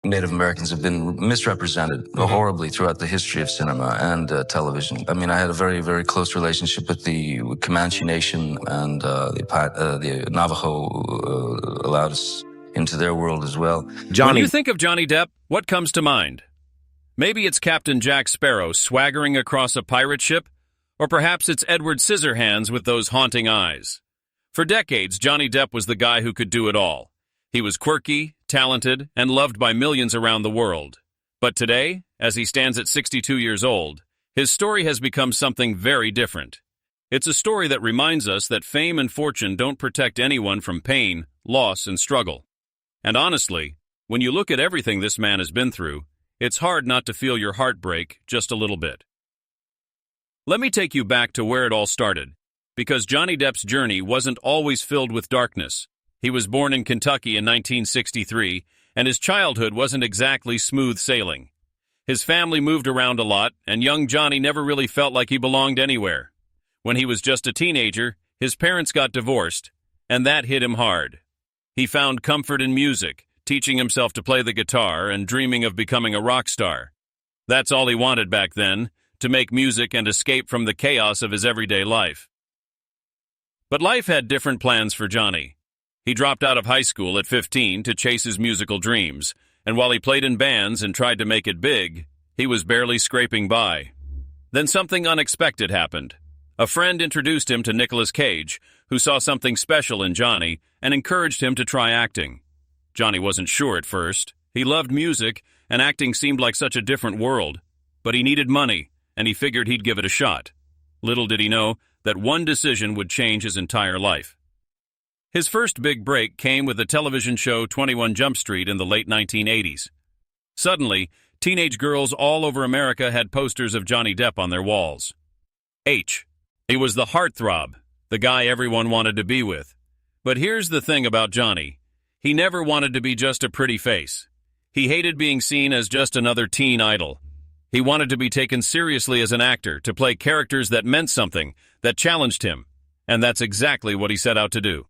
Native Americans have been misrepresented horribly throughout the history of cinema and television. I mean, I had a very, very close relationship with the Comanche Nation, and the Navajo allowed us into their world as well. When you think of Johnny Depp, what comes to mind? Maybe it's Captain Jack Sparrow swaggering across a pirate ship, or perhaps it's Edward Scissorhands with those haunting eyes. For decades, Johnny Depp was the guy who could do it all. He was quirky, talented, and loved by millions around the world. But today, as he stands at 62 years old, his story has become something very different. It's a story that reminds us that fame and fortune don't protect anyone from pain, loss, and struggle. And honestly, when you look at everything this man has been through, it's hard not to feel your heart break just a little bit. Let me take you back to where it all started, because Johnny Depp's journey wasn't always filled with darkness. He was born in Kentucky in 1963, and his childhood wasn't exactly smooth sailing. His family moved around a lot, and young Johnny never really felt like he belonged anywhere. When he was just a teenager, his parents got divorced, and that hit him hard. He found comfort in music, teaching himself to play the guitar and dreaming of becoming a rock star. That's all he wanted back then, to make music and escape from the chaos of his everyday life. But life had different plans for Johnny. He dropped out of high school at 15 to chase his musical dreams, and while he played in bands and tried to make it big, he was barely scraping by. Then something unexpected happened. A friend introduced him to Nicolas Cage, who saw something special in Johnny and encouraged him to try acting. Johnny wasn't sure at first. He loved music, and acting seemed like such a different world. But he needed money, and he figured he'd give it a shot. Little did he know that one decision would change his entire life. His first big break came with the television show 21 Jump Street in the late 1980s. Suddenly, teenage girls all over America had posters of Johnny Depp on their walls. H. He was the heartthrob, the guy everyone wanted to be with. But here's the thing about Johnny. He never wanted to be just a pretty face. He hated being seen as just another teen idol. He wanted to be taken seriously as an actor, to play characters that meant something, that challenged him. And that's exactly what he set out to do.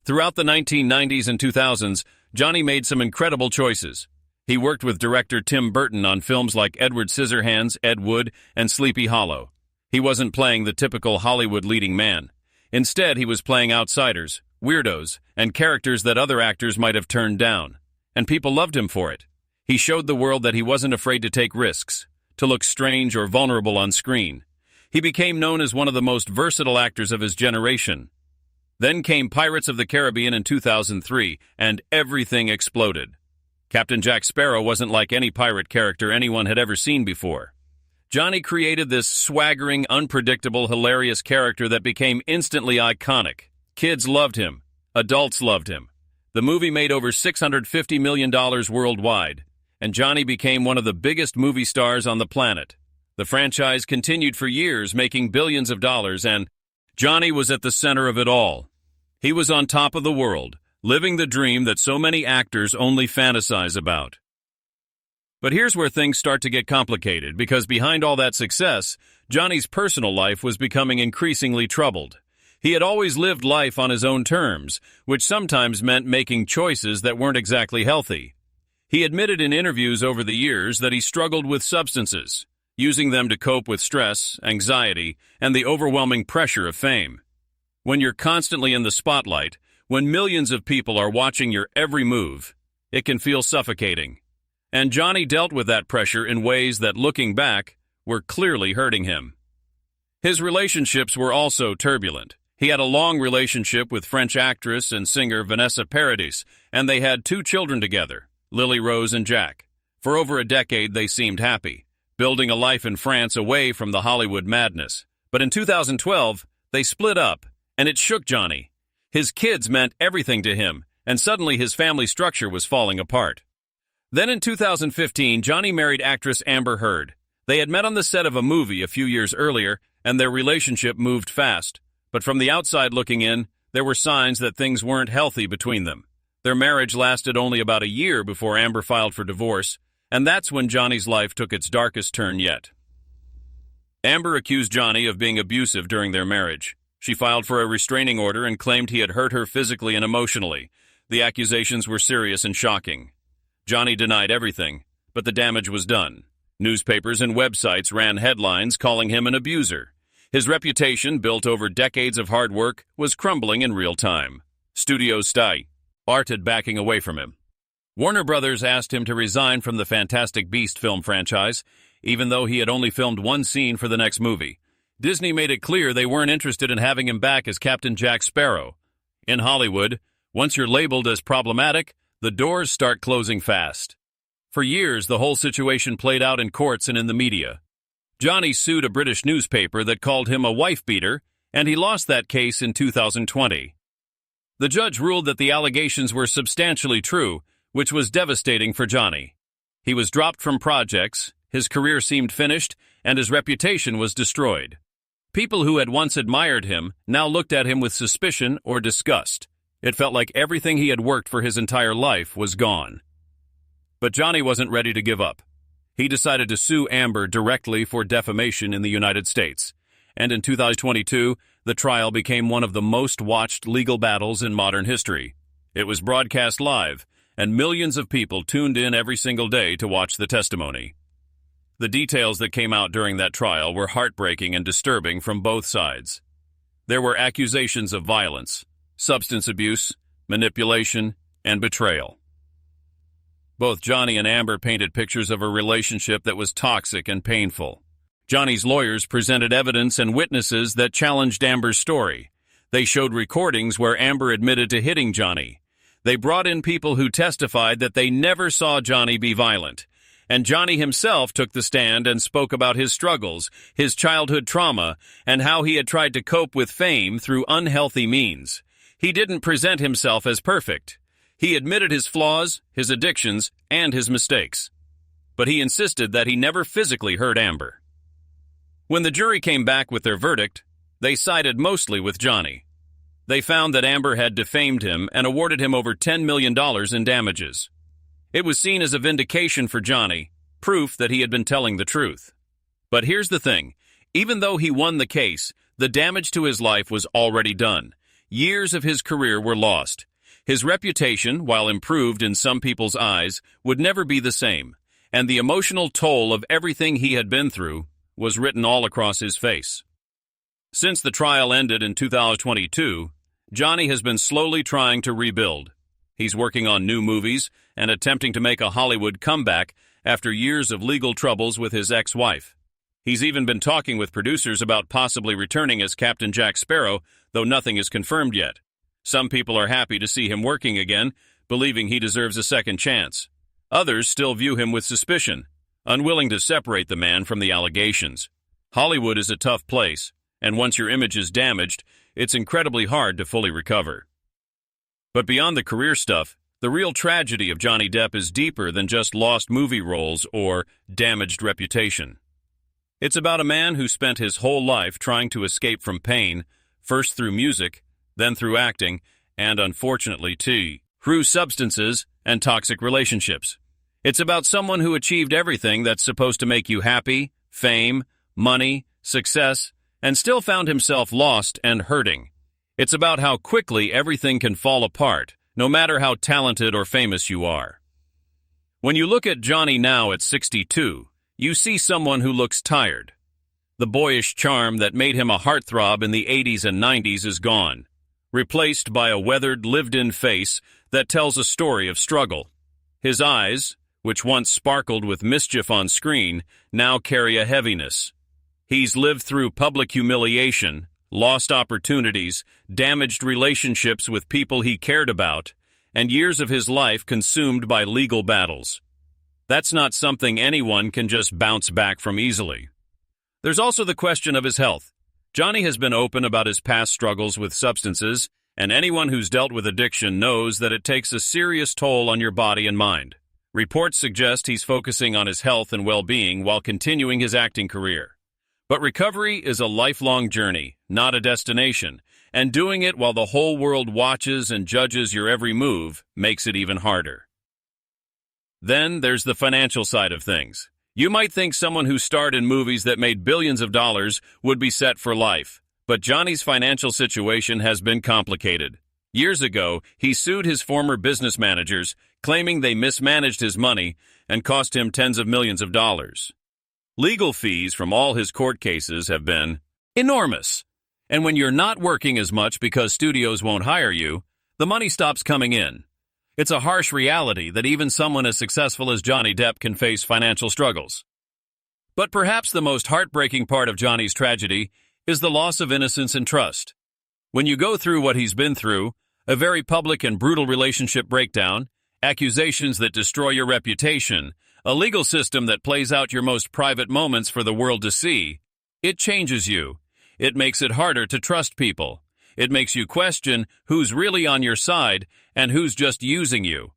Throughout the 1990s and 2000s, Johnny made some incredible choices. He worked with director Tim Burton on films like Edward Scissorhands, Ed Wood, and Sleepy Hollow. He wasn't playing the typical Hollywood leading man. Instead, he was playing outsiders, weirdos, and characters that other actors might have turned down. And people loved him for it. He showed the world that he wasn't afraid to take risks, to look strange or vulnerable on screen. He became known as one of the most versatile actors of his generation. Then came Pirates of the Caribbean in 2003, and everything exploded. Captain Jack Sparrow wasn't like any pirate character anyone had ever seen before. Johnny created this swaggering, unpredictable, hilarious character that became instantly iconic. Kids loved him. Adults loved him. The movie made over $650 million worldwide, and Johnny became one of the biggest movie stars on the planet. The franchise continued for years, making billions of dollars, and Johnny was at the center of it all. He was on top of the world, living the dream that so many actors only fantasize about. But here's where things start to get complicated, because behind all that success, Johnny's personal life was becoming increasingly troubled. He had always lived life on his own terms, which sometimes meant making choices that weren't exactly healthy. He admitted in interviews over the years that he struggled with substances, using them to cope with stress, anxiety, and the overwhelming pressure of fame. When you're constantly in the spotlight, when millions of people are watching your every move, it can feel suffocating. And Johnny dealt with that pressure in ways that, looking back, were clearly hurting him. His relationships were also turbulent. He had a long relationship with French actress and singer Vanessa Paradis, and they had 2 children together, Lily Rose and Jack. For over a decade, they seemed happy, building a life in France away from the Hollywood madness. But in 2012, they split up, and it shook Johnny. His kids meant everything to him, and suddenly his family structure was falling apart. Then in 2015, Johnny married actress Amber Heard. They had met on the set of a movie a few years earlier, and their relationship moved fast. But from the outside looking in, there were signs that things weren't healthy between them. Their marriage lasted only about a year before Amber filed for divorce, and that's when Johnny's life took its darkest turn yet. Amber accused Johnny of being abusive during their marriage. She filed for a restraining order and claimed he had hurt her physically and emotionally. The accusations were serious and shocking. Johnny denied everything, but the damage was done. Newspapers and websites ran headlines calling him an abuser. His reputation, built over decades of hard work, was crumbling in real time. Studios started backing away from him. Warner Brothers asked him to resign from the Fantastic Beast film franchise, even though he had only filmed one scene for the next movie. Disney made it clear they weren't interested in having him back as Captain Jack Sparrow. In Hollywood, once you're labeled as problematic, the doors start closing fast. For years, the whole situation played out in courts and in the media. Johnny sued a British newspaper that called him a wife-beater, and he lost that case in 2020. The judge ruled that the allegations were substantially true, which was devastating for Johnny. He was dropped from projects, his career seemed finished, and his reputation was destroyed. People who had once admired him now looked at him with suspicion or disgust. It felt like everything he had worked for his entire life was gone. But Johnny wasn't ready to give up. He decided to sue Amber directly for defamation in the United States. And in 2022, the trial became one of the most watched legal battles in modern history. It was broadcast live, and millions of people tuned in every single day to watch the testimony. The details that came out during that trial were heartbreaking and disturbing from both sides. There were accusations of violence, substance abuse, manipulation, and betrayal. Both Johnny and Amber painted pictures of a relationship that was toxic and painful. Johnny's lawyers presented evidence and witnesses that challenged Amber's story. They showed recordings where Amber admitted to hitting Johnny. They brought in people who testified that they never saw Johnny be violent. And Johnny himself took the stand and spoke about his struggles, his childhood trauma, and how he had tried to cope with fame through unhealthy means. He didn't present himself as perfect. He admitted his flaws, his addictions, and his mistakes. But he insisted that he never physically hurt Amber. When the jury came back with their verdict, they sided mostly with Johnny. They found that Amber had defamed him and awarded him over $10 million in damages. It was seen as a vindication for Johnny, proof that he had been telling the truth. But here's the thing. Even though he won the case, the damage to his life was already done. Years of his career were lost. His reputation, while improved in some people's eyes, would never be the same, and the emotional toll of everything he had been through was written all across his face. Since the trial ended in 2022, Johnny has been slowly trying to rebuild. He's working on new movies and attempting to make a Hollywood comeback after years of legal troubles with his ex-wife. He's even been talking with producers about possibly returning as Captain Jack Sparrow, though nothing is confirmed yet. Some people are happy to see him working again, believing he deserves a second chance. Others still view him with suspicion, unwilling to separate the man from the allegations. Hollywood is a tough place, and once your image is damaged, it's incredibly hard to fully recover. But beyond the career stuff, the real tragedy of Johnny Depp is deeper than just lost movie roles or damaged reputation. It's about a man who spent his whole life trying to escape from pain, first through music, then through acting, and unfortunately, through substances and toxic relationships. It's about someone who achieved everything that's supposed to make you happy, fame, money, success, and still found himself lost and hurting. It's about how quickly everything can fall apart, no matter how talented or famous you are. When you look at Johnny now at 62, you see someone who looks tired. The boyish charm that made him a heartthrob in the 80s and 90s is gone, replaced by a weathered, lived-in face that tells a story of struggle. His eyes, which once sparkled with mischief on screen, now carry a heaviness. He's lived through public humiliation, lost opportunities, damaged relationships with people he cared about, and years of his life consumed by legal battles. That's not something anyone can just bounce back from easily. There's also the question of his health. Johnny has been open about his past struggles with substances, and anyone who's dealt with addiction knows that it takes a serious toll on your body and mind. Reports suggest he's focusing on his health and well-being while continuing his acting career. But recovery is a lifelong journey, not a destination, and doing it while the whole world watches and judges your every move makes it even harder. Then there's the financial side of things. You might think someone who starred in movies that made billions of dollars would be set for life, but Johnny's financial situation has been complicated. Years ago, he sued his former business managers, claiming they mismanaged his money and cost him tens of millions of dollars. Legal fees from all his court cases have been enormous. And when you're not working as much because studios won't hire you, the money stops coming in. It's a harsh reality that even someone as successful as Johnny Depp can face financial struggles. But perhaps the most heartbreaking part of Johnny's tragedy is the loss of innocence and trust. When you go through what he's been through, a very public and brutal relationship breakdown, accusations that destroy your reputation, a legal system that plays out your most private moments for the world to see, it changes you. It makes it harder to trust people. It makes you question who's really on your side and who's just using you.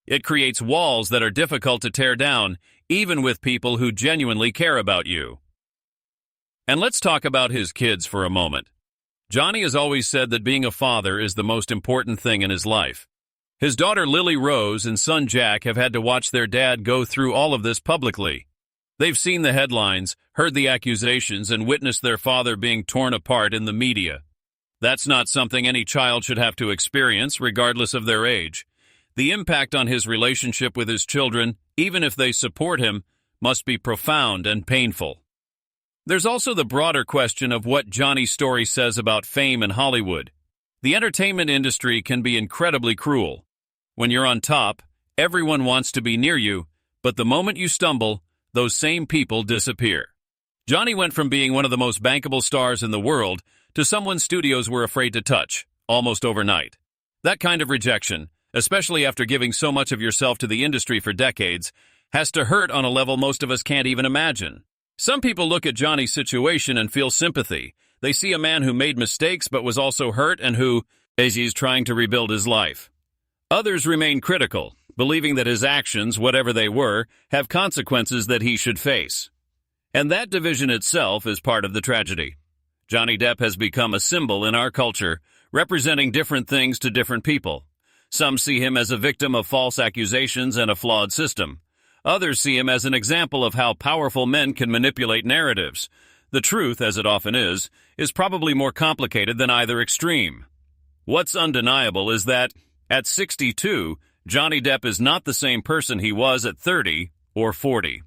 It creates walls that are difficult to tear down, even with people who genuinely care about you. And let's talk about his kids for a moment. Johnny has always said that being a father is the most important thing in his life. His daughter Lily Rose and son Jack have had to watch their dad go through all of this publicly. They've seen the headlines, heard the accusations, and witnessed their father being torn apart in the media. That's not something any child should have to experience, regardless of their age. The impact on his relationship with his children, even if they support him, must be profound and painful. There's also the broader question of what Johnny's story says about fame in Hollywood. The entertainment industry can be incredibly cruel. When you're on top, everyone wants to be near you, but the moment you stumble, those same people disappear. Johnny went from being one of the most bankable stars in the world to someone studios were afraid to touch, almost overnight. That kind of rejection, especially after giving so much of yourself to the industry for decades, has to hurt on a level most of us can't even imagine. Some people look at Johnny's situation and feel sympathy. They see a man who made mistakes but was also hurt and who, as he's trying to rebuild his life. Others remain critical, believing that his actions, whatever they were, have consequences that he should face. And that division itself is part of the tragedy. Johnny Depp has become a symbol in our culture, representing different things to different people. Some see him as a victim of false accusations and a flawed system. Others see him as an example of how powerful men can manipulate narratives. The truth, as it often is probably more complicated than either extreme. What's undeniable is that, at 62, Johnny Depp is not the same person he was at 30 or 40.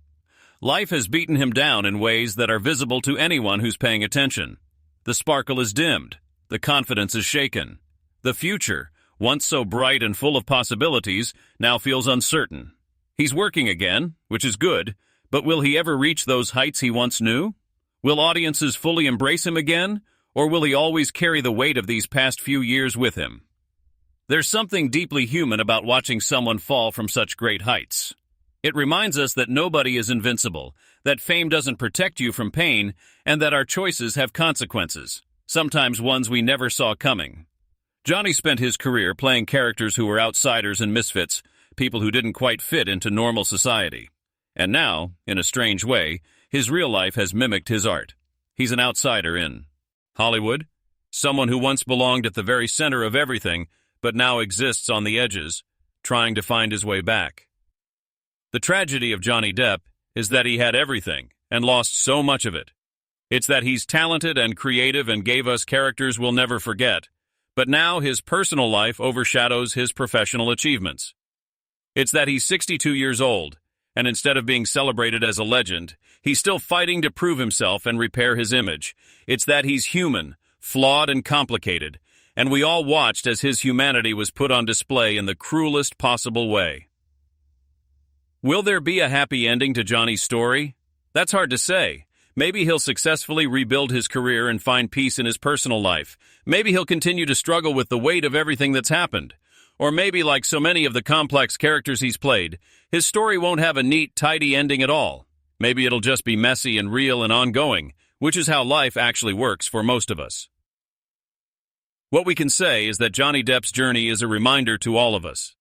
Life has beaten him down in ways that are visible to anyone who's paying attention. The sparkle is dimmed. The confidence is shaken. The future, once so bright and full of possibilities, now feels uncertain. He's working again, which is good, but will he ever reach those heights he once knew? Will audiences fully embrace him again, or will he always carry the weight of these past few years with him? There's something deeply human about watching someone fall from such great heights. It reminds us that nobody is invincible, that fame doesn't protect you from pain, and that our choices have consequences, sometimes ones we never saw coming. Johnny spent his career playing characters who were outsiders and misfits, people who didn't quite fit into normal society. And now, in a strange way, his real life has mimicked his art. He's an outsider in Hollywood, someone who once belonged at the very center of everything, but now exists on the edges, trying to find his way back. The tragedy of Johnny Depp is that he had everything and lost so much of it. It's that he's talented and creative and gave us characters we'll never forget, but now his personal life overshadows his professional achievements. It's that he's 62 years old, and instead of being celebrated as a legend, he's still fighting to prove himself and repair his image. It's that he's human, flawed and complicated, and we all watched as his humanity was put on display in the cruelest possible way. Will there be a happy ending to Johnny's story? That's hard to say. Maybe he'll successfully rebuild his career and find peace in his personal life. Maybe he'll continue to struggle with the weight of everything that's happened. Or maybe, like so many of the complex characters he's played, his story won't have a neat, tidy ending at all. Maybe it'll just be messy and real and ongoing, which is how life actually works for most of us. What we can say is that Johnny Depp's journey is a reminder to all of us.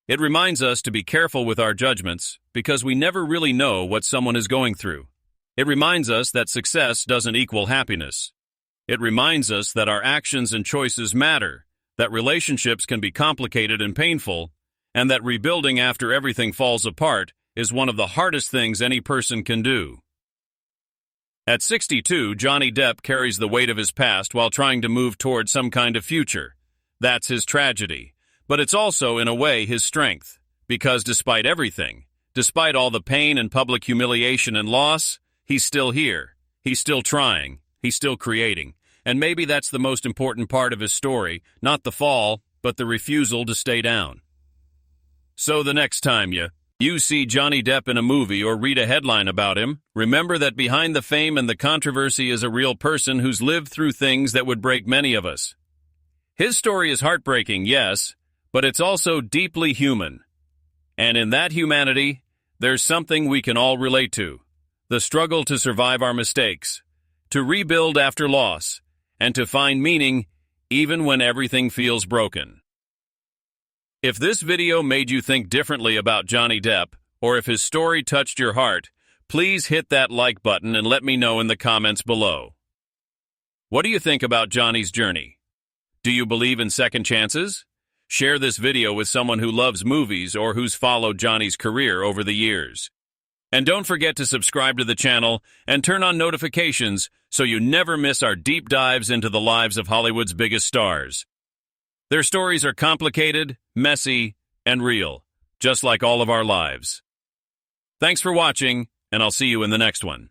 It reminds us to be careful with our judgments because we never really know what someone is going through. It reminds us that success doesn't equal happiness. It reminds us that our actions and choices matter, that relationships can be complicated and painful, and that rebuilding after everything falls apart is one of the hardest things any person can do. At 62, Johnny Depp carries the weight of his past while trying to move toward some kind of future. That's his tragedy. But it's also, in a way, his strength. Because despite everything, despite all the pain and public humiliation and loss, he's still here. He's still trying. He's still creating. And maybe that's the most important part of his story, not the fall, but the refusal to stay down. So the next time you see Johnny Depp in a movie or read a headline about him, remember that behind the fame and the controversy is a real person who's lived through things that would break many of us. His story is heartbreaking, yes, but it's also deeply human. And in that humanity, there's something we can all relate to. The struggle to survive our mistakes, to rebuild after loss, and to find meaning even when everything feels broken. If this video made you think differently about Johnny Depp, or if his story touched your heart, please hit that like button and let me know in the comments below. What do you think about Johnny's journey? Do you believe in second chances? Share this video with someone who loves movies or who's followed Johnny's career over the years. And don't forget to subscribe to the channel and turn on notifications so you never miss our deep dives into the lives of Hollywood's biggest stars. Their stories are complicated, messy, and real, just like all of our lives. Thanks for watching, and I'll see you in the next one.